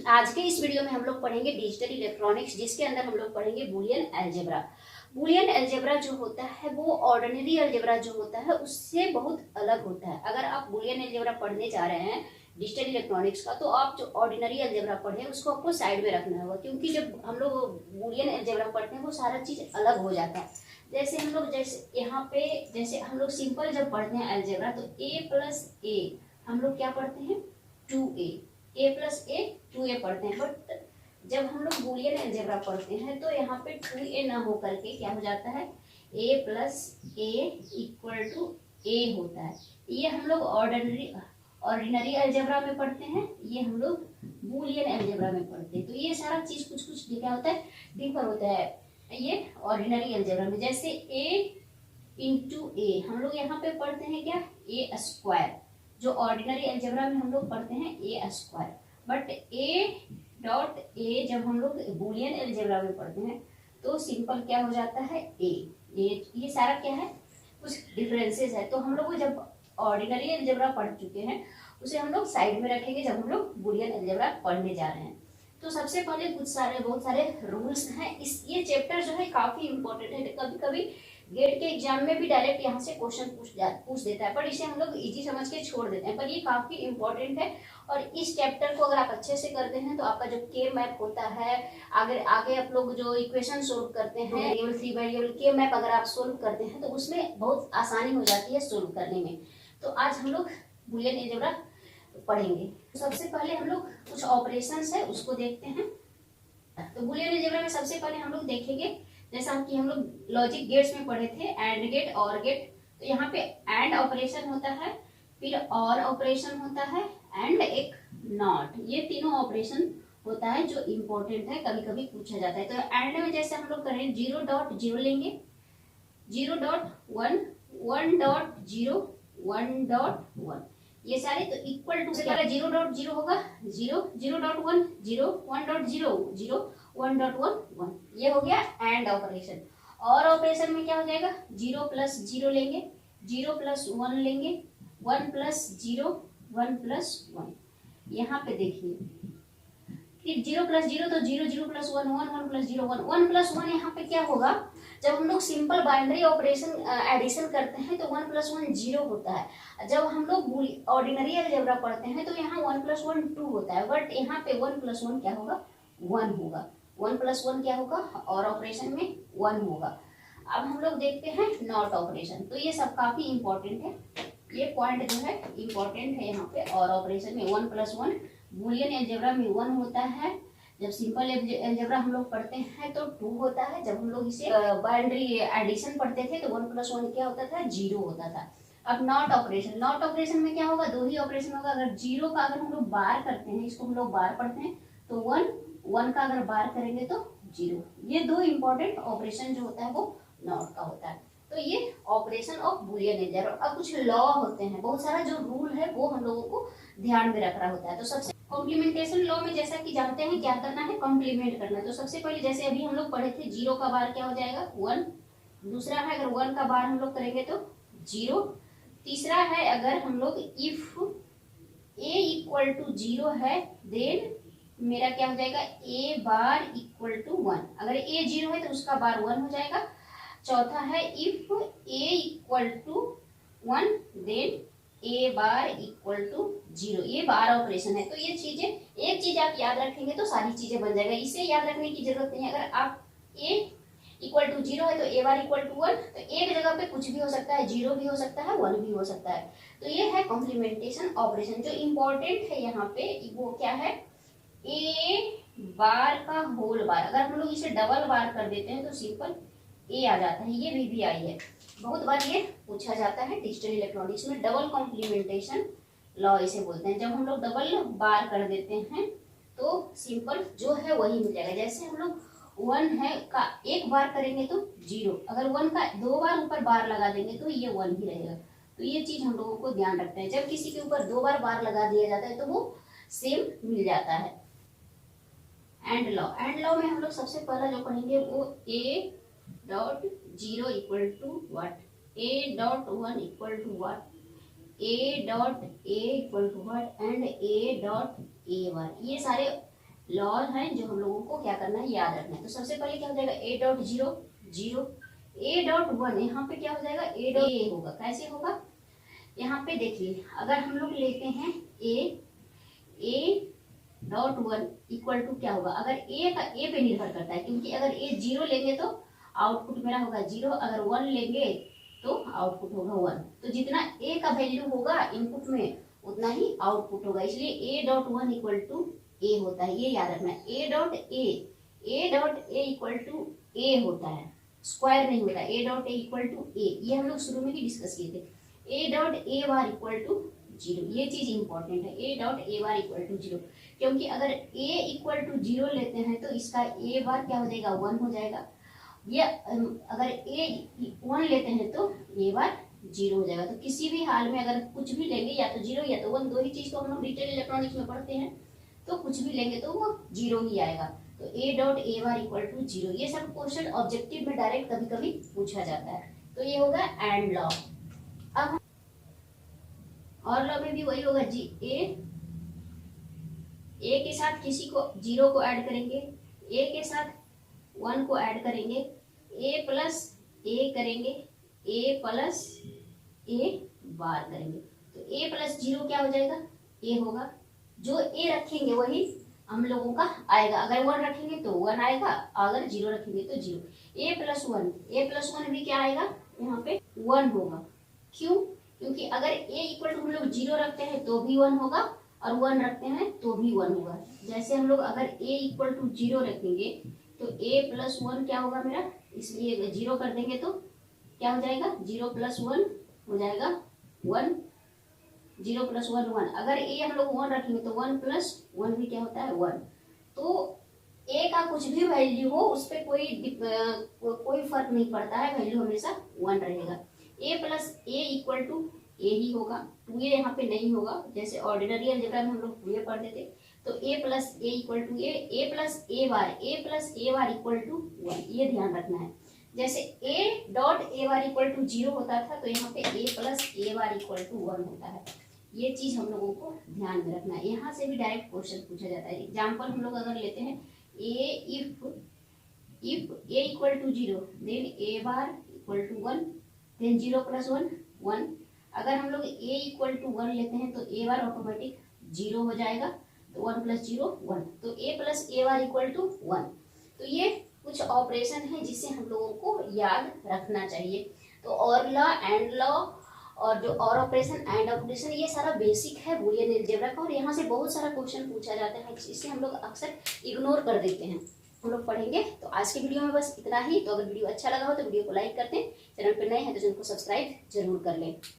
आज के इस वीडियो में हम लोग पढ़ेंगे डिजिटल इलेक्ट्रॉनिक्स, जिसके अंदर हम लोग पढ़ेंगे बूलियन अलजेब्रा। बूलियन अलजेब्रा जो होता है वो ऑर्डिनरी अलजेब्रा जो होता है उससे बहुत अलग होता है। अगर आप बूलियन अलजेब्रा पढ़ने जा रहे हैं डिजिटल इलेक्ट्रॉनिक्स का, तो आप जो ऑर्डिनरी अलजेब्रा पढ़े उसको आपको साइड में रखना होगा, क्योंकि जब हम लोग बूलियन अलजेब्रा पढ़ते हैं वो सारा चीज अलग हो जाता है। जैसे हम लोग यहाँ पे जैसे हम लोग सिंपल जब पढ़ते हैं अलजेब्रा, तो a प्लस ए हम लोग क्या पढ़ते हैं 2a, a plus A 2a पढ़ते हैं। बट जब हम लोग बूलियन अलजेब्रा पढ़ते हैं तो यहाँ पे 2a ना हो करके क्या हो जाता है a plus A equal to a होता है। ये हम लोग ऑर्डिनरी अलजेब्रा में पढ़ते हैं, ये हम लोग बूलियन अलजेब्रा में पढ़ते हैं। तो ये सारा चीज कुछ कुछ क्या होता है डिफर होता है ये ऑर्डिनरी अलजेब्रा में। जैसे a इंटू ए हम लोग यहाँ पे पढ़ते हैं क्या ए स्क्वायर, जो ऑर्डिनरी अलजेब्रा में हम लोग पढ़ते हैं A square. But A dot A जब हम लोग बूलियन अलजेब्रा में पढ़ते हैं तो सिंपल क्या हो जाता है ए। ये सारा क्या है कुछ डिफरेंसेस है। तो हम लोग जब ऑर्डिनरी अलजेब्रा पढ़ चुके हैं उसे हम लोग साइड में रखेंगे जब हम लोग बूलियन अलजेब्रा पढ़ने जा रहे हैं। तो सबसे पहले बहुत सारे रूल्स हैं। ये चैप्टर जो है काफी इंपॉर्टेंट है। कभी कभी गेट के एग्जाम में भी डायरेक्ट यहाँ से क्वेश्चन पूछ देता है, पर इसे हम लोग इजी समझ के छोड़ देते हैं, पर ये काफी इंपॉर्टेंट है। और इस चैप्टर को अगर आप अच्छे से करते हैं तो आपका जो के मैप होता है, आगे आप लोग जो इक्वेशन सोल्व करते हैं वेरिएबल 3 वेरिएबल के मैप अगर आप सोल्व करते हैं तो उसमें बहुत आसानी हो जाती है सोल्व करने में। तो आज हम लोग बूलियन अलजेब्रा पढ़ेंगे। तो सबसे पहले हम लोग कुछ ऑपरेशंस है उसको देखते हैं। तो बूलियन अलजेब्रा में सबसे पहले हम लोग देखेंगे जैसा कि हम लोग लॉजिक गेट्स में पढ़े थे, एंड गेट और गेट। तो यहाँ पे एंड ऑपरेशन होता है, फिर और ऑपरेशन होता है, एंड एक नॉट। ये तीनों ऑपरेशन होता है जो इम्पोर्टेंट है, कभी कभी पूछा जाता है। तो एंड में जैसे हम लोग करें 0.0 लेंगे, 0.1, 1.0, 1.1, ये सारे तो इक्वल टू 0.0 होगा 0, 0.1 0, 1.0 0, 1.1 1। ये हो गया एंड ऑपरेशन। और ऑपरेशन में क्या हो जाएगा 0 प्लस 0 लेंगे, 0 प्लस 1 लेंगे, 1 प्लस 0, 1 प्लस 1। यहाँ पे देखिए फिर 0 प्लस 0 तो 0, 0 प्लस 1 1, 1 प्लस 0 1, 1 प्लस 1। यहाँ पे क्या होगा जब हम लोग सिंपल बाइनरी ऑपरेशन एडिशन करते हैं तो 1 प्लस 1 0 होता है। जब हम लोग ऑर्डिनरी अलजेब्रा पढ़ते हैं तो यहाँ 1 प्लस 1 2 होता है, बट यहाँ पे 1 प्लस 1 क्या होगा 1 होगा। 1 प्लस 1 क्या होगा और ऑपरेशन में 1 होगा। अब हम लोग देखते हैं नॉट ऑपरेशन। तो ये सब काफी इंपॉर्टेंट है, ये पॉइंट जो है इंपॉर्टेंट है यहाँ पे। और ऑपरेशन में 1 प्लस 1 बूलियन अलजेब्रा में 1 होता है, जब सिंपल अलजेब्रा हम लोग पढ़ते हैं तो 2 होता है, जब हम लोग इसे बाइनरी एडिशन पढ़ते थे तो 1 प्लस 1 क्या होता था 0 होता था। अब नॉट ऑपरेशन, नॉट ऑपरेशन में क्या होगा 2 ही ऑपरेशन होगा। अगर 0 का अगर हम लोग बार करते हैं, इसको हम लोग बार पढ़ते हैं तो 1 का अगर बार करेंगे तो 0। ये 2 इंपॉर्टेंट ऑपरेशन जो होता है वो नॉट का होता है। तो ये ऑपरेशन ऑफ बूलियन अलजेब्रा। अब कुछ लॉ होते हैं, बहुत सारा जो रूल है वो हम लोगों को ध्यान में रखना होता है। तो सबसे कॉम्प्लीमेंटेशन लॉ में जैसा कि जानते हैं क्या करना है कॉम्प्लीमेंट करना है। तो सबसे पहले जैसे अभी हम लोग पढ़े थे 0 का बार क्या हो जाएगा 1, दूसरा है अगर 1 का बार हम लोग करेंगे तो 0, तीसरा है अगर हम लोग इफ a इक्वल टू 0 है देन मेरा क्या हो जाएगा a बार इक्वल टू 1। अगर a 0 है तो उसका बार 1 हो जाएगा। चौथा है if a equal to 1 then a bar equal to 0। ये बार ऑपरेशन है। तो ये चीजें एक चीज आप याद रखेंगे तो सारी चीजें बन जाएगा, इसे याद रखने की जरूरत नहीं है। अगर आप a इक्वल टू 0 है तो a बार इक्वल टू 1, तो a की जगह पे कुछ भी हो सकता है, 0 भी हो सकता है, 1 भी हो सकता है। तो ये है कॉम्प्लीमेंटेशन ऑपरेशन। जो इम्पोर्टेंट है यहाँ पे वो क्या है a बार का होल बार। अगर हम लोग इसे डबल बार कर देते हैं तो सिंपल a आ जाता है। ये भी आई है, बहुत बार ये पूछा जाता है डिजिटल इलेक्ट्रॉनिक्स में। डबल कॉम्प्लीमेंटेशन लॉ इसे बोलते हैं। जब हम लोग डबल बार कर देते हैं तो सिंपल जो है वही मिल जाएगा। जैसे हम लोग 1 है का एक बार करेंगे तो 0, अगर 1 का 2 बार ऊपर बार लगा देंगे तो ये 1 ही रहेगा। तो ये चीज हम लोगों को ध्यान रखते हैं। जब किसी के ऊपर 2 बार लगा दिया जाता है तो वो सेम मिल जाता है। एंड लॉ में हम लोग सबसे पहला जो पढ़ेंगे वो a dot 0 equal to what, a dot 1 equal to what, a dot a equal to what, and a dot a bar. ये सारे लॉज हैं जो हम लोगों को क्या करना है, याद रखना है। तो सबसे पहले क्या हो जाएगा, ए डॉट जीरो जीरो, ए डॉट वन, यहाँ पे क्या हो जाएगा, ए डॉट ए होगा। कैसे होगा, यहाँ पे देखिए अगर हम लोग लेते हैं A dot one equal to क्या होगा, अगर ए का ए पे निर्भर करता है, क्योंकि अगर ए जीरो लेंगे तो आउटपुट मेरा होगा जीरो, अगर वन लेंगे तो आउटपुट होगा वन। तो जितना ए का वैल्यू होगा इनपुट में उतना ही आउटपुट होगा, इसलिए A dot one equal to A होता है, ये याद रखना है। A dot A equal to A होता है, स्क्वायर नहीं होता। A dot A equal to A, ये हम लोग शुरू में भी डिस्कस किए थे। A dot A bar equal to zero, ये चीज इंपॉर्टेंट है। A dot A bar equal to zero, क्योंकि अगर ए इक्वल टू जीरो लेते हैं तो इसका ए बार क्या हो जाएगा, वन हो जाएगा। ये अगर ए वन लेते हैं तो ए बार जीरो हो जाएगा। तो किसी भी हाल में अगर कुछ भी लेंगे या तो जीरो या तो वन, दो ही चीज तो हम लोग डिटेल इलेक्ट्रॉनिक्स में पढ़ते हैं, तो कुछ भी लेंगे तो वो जीरो ही आएगा। तो A dot A bar equal to zero, ये सब क्वेश्चन ऑब्जेक्टिव में डायरेक्ट कभी कभी पूछा जाता है। तो ये होगा एंड लॉ। अब और लॉ में भी वही होगा, जी ए के साथ किसी को जीरो को ऐड करेंगे, ए के साथ वन को ऐड करेंगे, ए प्लस ए करेंगे, ए प्लस ए बार करेंगे। तो ए प्लस जीरो क्या हो जाएगा, ए होगा। जो ए रखेंगे वही हम लोगों का आएगा, अगर वन रखेंगे तो वन आएगा, अगर जीरो रखेंगे तो जीरो। ए प्लस वन भी क्या आएगा, यहाँ पे वन होगा। क्यों, क्योंकि अगर ए इक्वल टू हम लोग जीरो रखते हैं तो भी वन होगा, और वन रखते हैं तो भी वन होगा। जैसे हम लोग अगर ए इक्वल टू जीरो रखेंगे तो ए प्लस वन क्या होगा मेरा, इसलिए जीरो कर देंगे तो क्या हो जाएगा, जीरो प्लस वन हो जाएगा one, zero plus one one. अगर ए हम लोग वन रखेंगे तो वन प्लस वन भी क्या होता है, वन। तो ए का कुछ भी वैल्यू हो उस पर कोई फर्क नहीं पड़ता है, वैल्यू हमेशा वन रहेगा। ए प्लस ए इक्वल टू ए ही होगा, टू ए यहाँ पे नहीं होगा। जैसे ऑर्डिनरी अलजेब्रा में हम लोग टू ए पढ़ते थे, तो A plus A equal to A plus A bar equal to one, ये ध्यान रखना है। जैसे A dot A bar equal to zero होता था तो यहाँ पे A plus A bar equal to one होता है, ये चीज हम लोगों को ध्यान में रखना है। यहाँ से भी डायरेक्ट क्वेश्चन पूछा जाता है। एग्जाम्पल हम लोग अगर लेते हैं, if A equal to zero then A bar equal to one, then zero plus one one. अगर हम लोग ए इक्वल टू वन लेते हैं तो ए बार ऑटोमेटिक जीरो हो जाएगा, तो वन प्लस जीरो वन, तो A plus A bar equal to one. तो ये कुछ ऑपरेशन है जिसे हम लोगों को याद रखना चाहिए। तो और लॉ, एंड लॉ, और जो और ऑपरेशन, एंड ऑपरेशन, ये सारा बेसिक है बूलियन अलजेब्रा का, और यहाँ से बहुत सारा क्वेश्चन पूछा जाता है, जिसे हम लोग अक्सर इग्नोर कर देते हैं। हम लोग पढ़ेंगे। तो आज के वीडियो में बस इतना ही। तो अगर वीडियो अच्छा लगा हो तो वीडियो को लाइक करते हैं, चैनल पर नए हैं तो चैनल को सब्सक्राइब जरूर कर लें।